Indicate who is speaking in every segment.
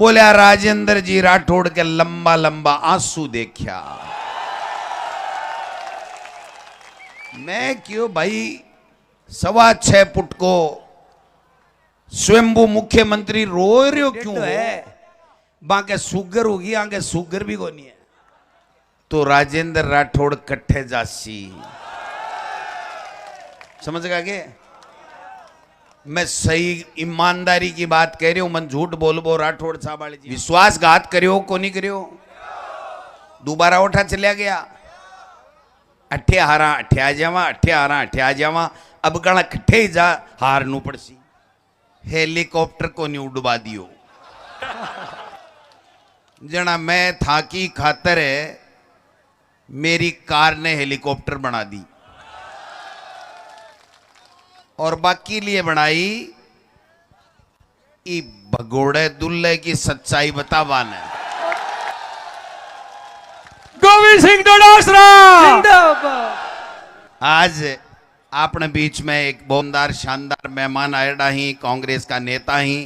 Speaker 1: बोलिया राजेंद्र जी राठौड़ के लंबा लंबा आंसू देखा। मैं क्यों भाई 6.25 फुट को स्वयंभू मुख्यमंत्री रो रहे हो क्यों है? बाके सुगर होगी, आगे सुगर भी कोनी है तो राजेंद्र राठौड़ कट्ठे जासी। समझ गया के? मैं सही ईमानदारी की बात कह रही हूं, मन झूठ बोलबो राठौड़ साहब वाले जी विश्वासघात करियो को नहीं करियो? दोबारा उठा चलिया गया, अठे हारा अठे आ जावा, अठे हारा अठे आ जावा, अब गणा कट्ठे ही जा हार नू पड़सी। हेलीकॉप्टर को नहीं उड़वा दियो जना मैं था की खातर मेरी कार ने हेलीकॉप्टर बना दी और बाकी लिए बनाई ई भगोड़े दुल्ले की सच्चाई बतावान है।
Speaker 2: गोविंद सिंह डोडासरा
Speaker 1: आज अपने बीच में एक बोमदार शानदार मेहमान आया ही, कांग्रेस का नेता ही,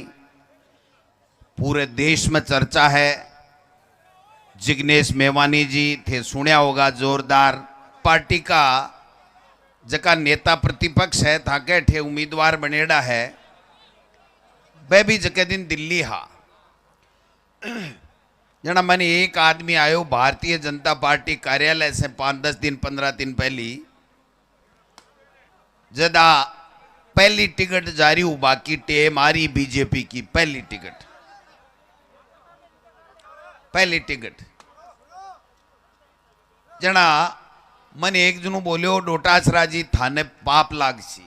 Speaker 1: पूरे देश में चर्चा है। जिग्नेश मेवानी जी थे, सुनया होगा, जोरदार पार्टी का जका नेता प्रतिपक्ष है था के ठे उम्मीदवार बनेड़ा है। वह भी जके दिन दिल्ली हा जना मैंने एक आदमी आयो भारतीय जनता पार्टी कार्यालय से 5-10 दिन 15 दिन पहली जदा पहली टिकट जारी हूं, बाकी टेम आ रही बीजेपी की पहली टिकट जना मन एक जनु बोलियो डोटासरा जी थाने पाप लागसी।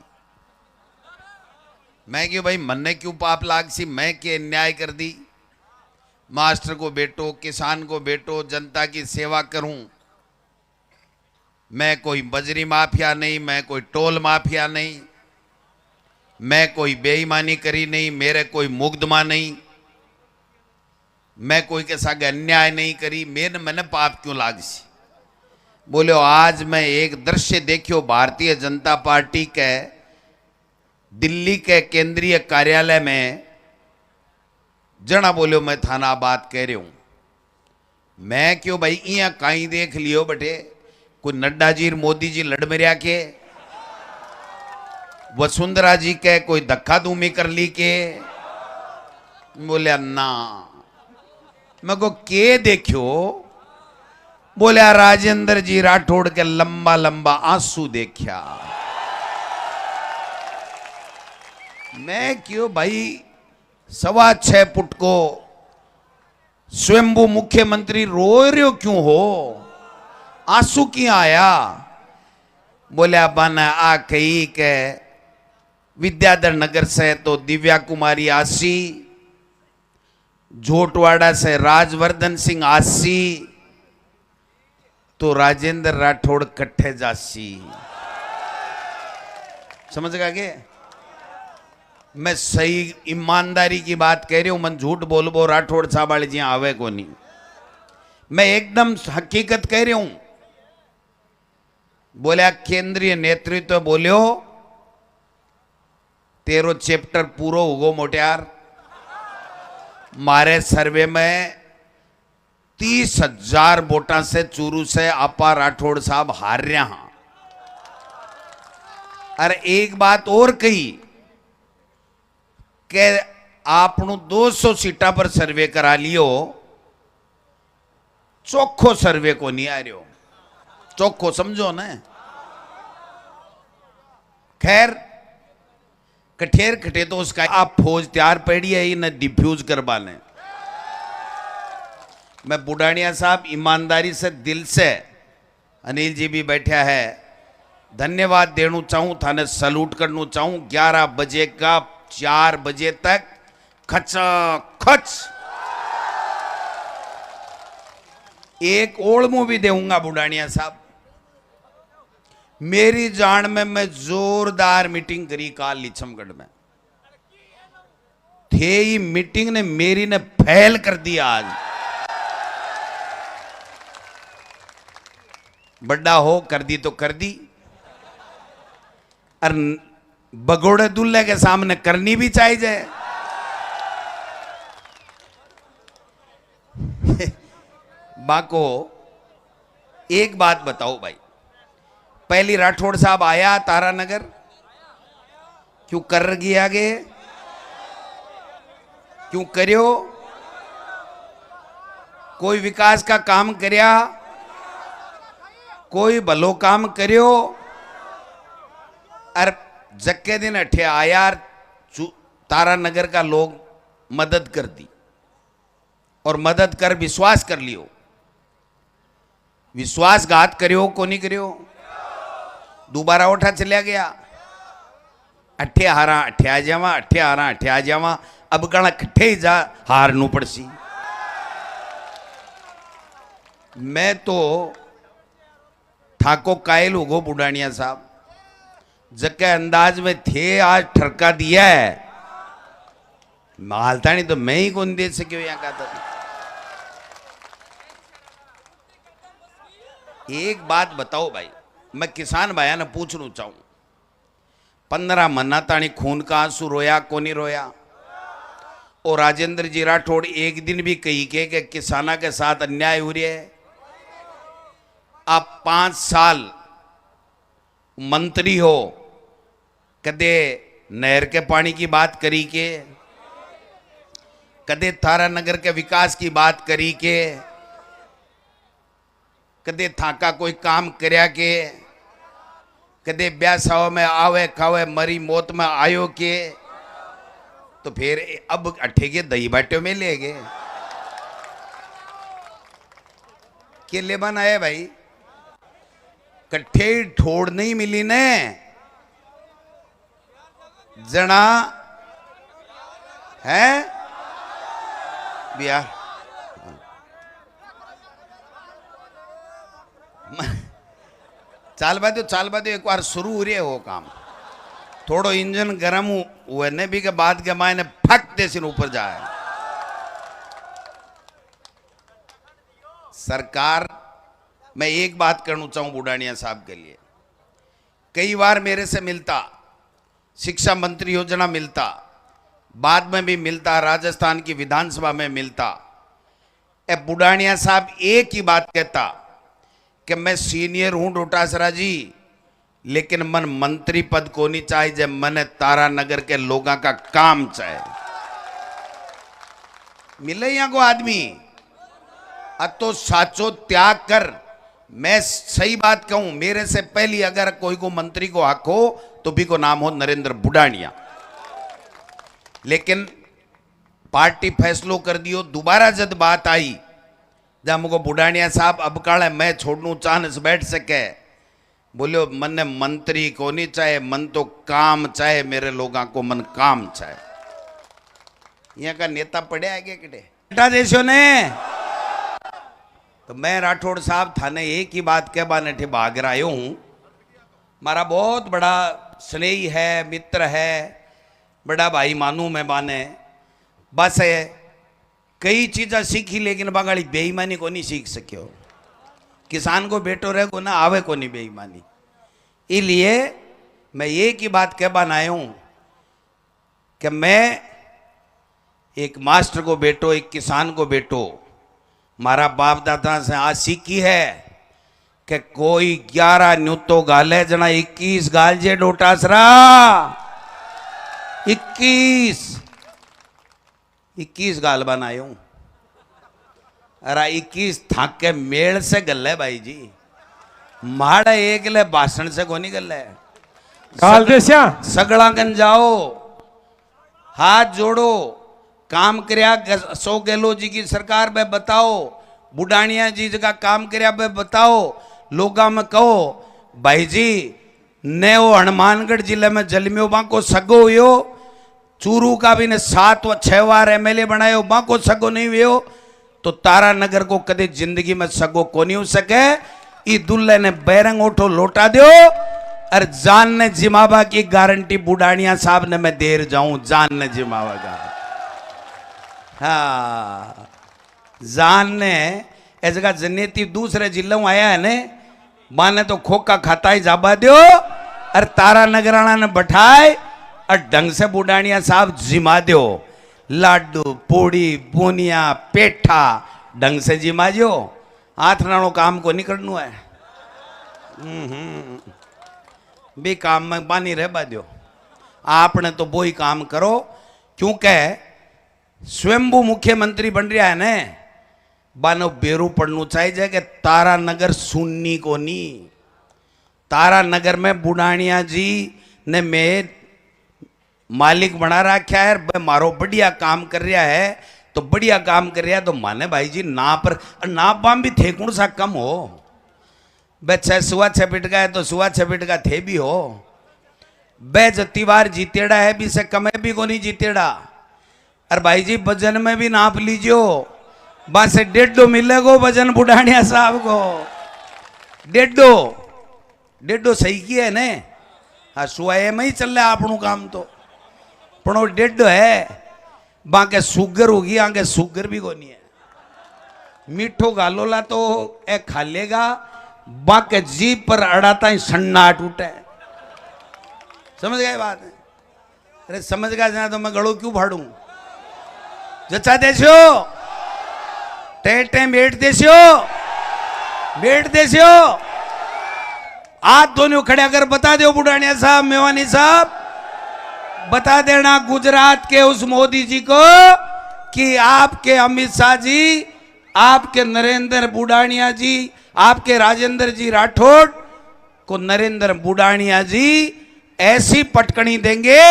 Speaker 1: मैं क्यों भाई मन्ने क्यों पाप लागसी? मैं के अन्याय कर दी? मास्टर को बेटो, किसान को बेटो, जनता की सेवा करूं। मैं कोई बजरी माफिया नहीं, मैं कोई टोल माफिया नहीं, मैं कोई बेईमानी करी नहीं, मेरे कोई मुकदमा नहीं, मैं कोई के साथ अन्याय नहीं करी, मेरे मैंने पाप क्यों लागसी? बोलो आज मैं एक दृश्य देखियो भारतीय जनता पार्टी के दिल्ली के केंद्रीय कार्यालय में, जना बोलो मैं थाना बात कह रही हूं। मैं क्यों भाई इया कहीं देख लियो बटे, कोई नड्डा जी मोदी जी लड़ मेरिया के, वसुंधरा जी के कोई धक्का धूमी कर ली के? बोलिया ना, मैं को के देखियो? बोलिया राजेंद्र जी राठौड़ के लंबा लंबा आंसू देखा। मैं क्यों भाई 6.25 फुट को स्वयंभू मुख्यमंत्री रो रहे हो क्यों हो? आंसू क्यों आया? बोलिया बन आ कही के विद्याधर नगर से तो दिव्या कुमारी आसी, झोटवाड़ा से राजवर्धन सिंह आसी, तो राजेंद्र राठौड़ कट्ठे जासी। समझ गया के? मैं सही ईमानदारी की बात कह रही हूं, मन झूठ बोलबो राठौड़ साहब वाले जी आवे को नहीं। मैं एकदम हकीकत कह रही हूं। बोलिया केंद्रीय नेतृत्व बोलियो तेरो चैप्टर पूरो होगो मोटियार। मारे सर्वे में 30,000 वोटा से चूरू से आपा राठौड़ साहब हार रहा हैं। अरे एक बात और कही कि आपनु 200 सीटा पर सर्वे करा लियो, चोखो सर्वे को नहीं आ रही, चोखो समझो ना। खैर कठेर कटे तो उसका आप फौज तैयार पड़ी है न डिफ्यूज करवाने। मैं बुढ़ानिया साहब ईमानदारी से दिल से, अनिल जी भी बैठा है, धन्यवाद देना चाहूं, थाने सलूट करना चाहूं। 11 बजे का 4 बजे तक खचा खच एक ओढ़मू भी देऊंगा बुढ़ानिया साहब। मेरी जान में मैं जोरदार मीटिंग करी काल लिछमगढ़ में थे, ही मीटिंग ने मेरी ने फैल कर दिया। आज बड़ा हो कर दी तो कर दी, और भगोड़े दूल्हे के सामने करनी भी चाहिए। बाको एक बात बताओ भाई, पहली राठौड़ साहब आया तारानगर, क्यों कर गया आगे, क्यों करियो, कोई विकास का काम करया, कोई भलो काम करियो, और जक्के दिन अठे आया तारानगर का लोग मदद कर दी, और मदद कर विश्वास कर लियो, विश्वासघात करियो को नहीं करियो, दोबारा उठा चलिया गया, अठे हारा अठे आ जावा, अठे हारा अठे आ जावा, अब कणा कट्ठे ही जा हार नू पड़सी। मैं तो ठाको कायल होगो बुढ़ानिया साहब, जके अंदाज में थे आज ठरका दिया है, मालता नहीं तो मैं ही कौन दे सके यहाँ का था। एक बात बताओ भाई, मैं किसान भाइया ने पूछना चाहूं, 15 महीना तानी खून का आंसू रोया को नहीं रोया, और राजेंद्र जी राठौड़ एक दिन भी कही के कि किसाना के साथ अन्याय हो रहा है। आप 5 साल मंत्री हो, कदे नहर के पानी की बात करी के, कदे तारानगर के विकास की बात करी के, कदे थाका कोई काम करया के, कदे ब्याह में आवे खावे मरी मौत में आयो के, तो फिर अब अठे के दही बाटो में ले गए के ले बनाए भाई, कट्ठे ठोड़ नहीं मिली ने जना है बिया। चाल बा दो एक बार शुरू हो रही है वो काम, थोड़ो इंजन गर्म हुए ने भी के बाद के मायने फट देसी ऊपर जाए। सरकार, मैं एक बात करना चाहूं बुढ़ानिया साहब के लिए, कई बार मेरे से मिलता, शिक्षा मंत्री योजना मिलता, बाद में भी मिलता, राजस्थान की विधानसभा में मिलता। ए बुढ़ानिया साहब एक ही बात कहता कि मैं सीनियर हूं डोटासरा जी, लेकिन मन मंत्री पद को नहीं चाहिए, जब मन तारानगर के लोगों का काम चाहे। मिले यहां को आदमी तो साचो त्याग कर। मैं सही बात कहूं, मेरे से पहली अगर कोई को मंत्री को हक हो तो भी को नाम हो नरेंद्र बुढ़ानिया, लेकिन पार्टी फैसलो कर दियो। दोबारा जब बात आई जब हमको बुढ़ानिया साहब अब काले मैं छोड़नू चांस बैठ सके, बोलो मन मंत्री को नहीं चाहे, मन तो काम चाहे, मेरे लोगों को मन काम चाहे। यहाँ का नेता पड़े आगे किटे बेटा देशों ने, तो मैं राठौड़ साहब थाने एक ही बात कह बाने ठे भाग रहा हूं। मारा बहुत बड़ा स्नेही है, मित्र है, बड़ा भाई मानू मैं बाने, बस है कई चीज़ें सीखी, लेकिन बंगाली बेईमानी को नहीं सीख सको। किसान को बेटो रहे को ना आवे को नहीं बेईमानी। इसलिए मैं एक ही बात कह बन आया हूं कि मैं एक मास्टर को बेटो, एक किसान को बेटो, मारा बाप दादा से आज सीखी है कि कोई 11 न्यूतो गाले जना 21 गाल जे डोटासरा, 21 गाल बनाए हूं। अरे 21 थाक के मेल से गल है भाई जी, माड़ा एक ले भाषण से कोनी गल है।
Speaker 2: काल देस्या
Speaker 1: सगड़ागन जाओ, हाथ जोड़ो, काम करया 100 गहलोत जी की सरकार में बताओ, बुढ़ानिया जी का काम करया पे बताओ, लोगा में कहो भाई जी ने वो हनुमानगढ़ जिले में जलमियो बाको सगो हुयो, चूरू का भी ने 7 व 6 बार एमएलए बनायो, बाको सगो नहीं हुयो, तो तारानगर को कदे जिंदगी में सगो को नहीं हो सके। ई दुल्ले ने बैरंग उठो लौटा दो, और जान ने जिमाबा की गारंटी बुढ़ानिया साहब ने मैं देर जाऊं, जान ने जिमाबा का। हाँ, जान ने ऐ जगह जनेती दूसरे जिलों आया है ने, माने तो खोखा खाता ही जाबा दो, और तारानगराना ने बैठाए और ढंग से बुढ़ानिया साहब जिमा दो, लाडू पूड़ी बुनिया पेठा ढंग से जिमा जो। आथराणो काम को नहीं करनु है बे काम में बानी रह बाद्यो आपने तो वो ही काम करो क्योंकि स्वयंभू मुख्यमंत्री बन रहा है ने बानो बेरू पड़नु चाहिए कि तारा नगर सुन्नी को नहीं तारा नगर में बुढ़ानिया जी ने मैं मालिक बना रखा है मारो बढ़िया काम कर रहा है तो बढ़िया काम कर रहा है तो माने भाई जी ना पर ना पाम भी थे कौन सा कम हो बे सुआ छपिट का है तो सुआ छपिट का थे भी हो बे जो तिवार जीतेड़ा है भी से कमे भी को नहीं जीतेड़ा अरे भाई जी वजन में भी नाप लीजियो बस 150 मिलेगो वजन बुढ़ानिया साहब को 150 सही किया है ने हाँ सुआए में ही चल रहा आपनू काम तो पण 150 है बाके सुगर होगी आगे सुगर भी को नहीं है मीठो गालोला तो ए खा लेगा बाके जीप पर अड़ाता ही सन्ना टूटे समझ गए बात है अरे समझ गया जाना तो मैं गड़ो क्यों फाड़ू जचा देशो टे बैठ देशो आज दोनों खड़े अगर बता दो बुढ़ानिया साहब मेवानी साहब बता देना गुजरात के उस मोदी जी को कि आपके अमित शाह जी आपके नरेंद्र बुढ़ानिया जी आपके राजेंद्र जी राठौड़ को नरेंद्र बुढ़ानिया जी ऐसी पटकनी देंगे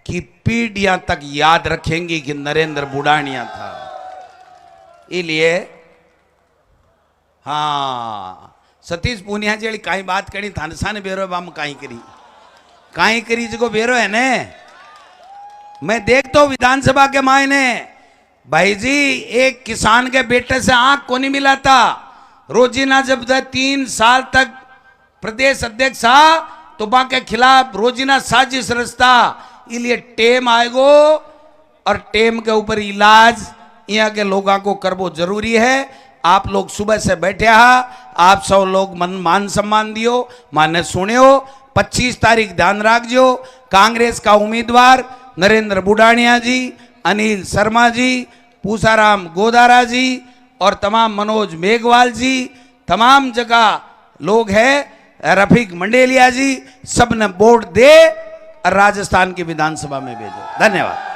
Speaker 1: कि पीढ़ियां तक याद रखेंगी कि नरेंद्र बुढ़ानिया था इसलिए हाँ सतीश पूनिया जी काई बात करी थानसा ने बेरो बाम काई करी जो बेरो है ने मैं देखता हूं विधानसभा के मायने भाई जी एक किसान के बेटे से आंख को नहीं मिला था रोजीना जब 3 साल तक प्रदेश अध्यक्ष था तो बा के खिलाफ रोजीना साजिश रचता इसलिए टेम आएगो और टेम के ऊपर इलाज यहाँ के लोगों को करबो जरूरी है आप लोग सुबह से बैठे आप सब लोग मान सम्मान दियो माने सुनियो 25 तारीख ध्यान रखजो कांग्रेस का उम्मीदवार नरेंद्र बुढ़ानिया जी अनिल शर्मा जी पूसाराम गोदारा जी और तमाम मनोज मेघवाल जी तमाम जगह लोग हैं रफीक मंडेलिया जी सब ने वोट दे और राजस्थान की विधानसभा में भेजो धन्यवाद।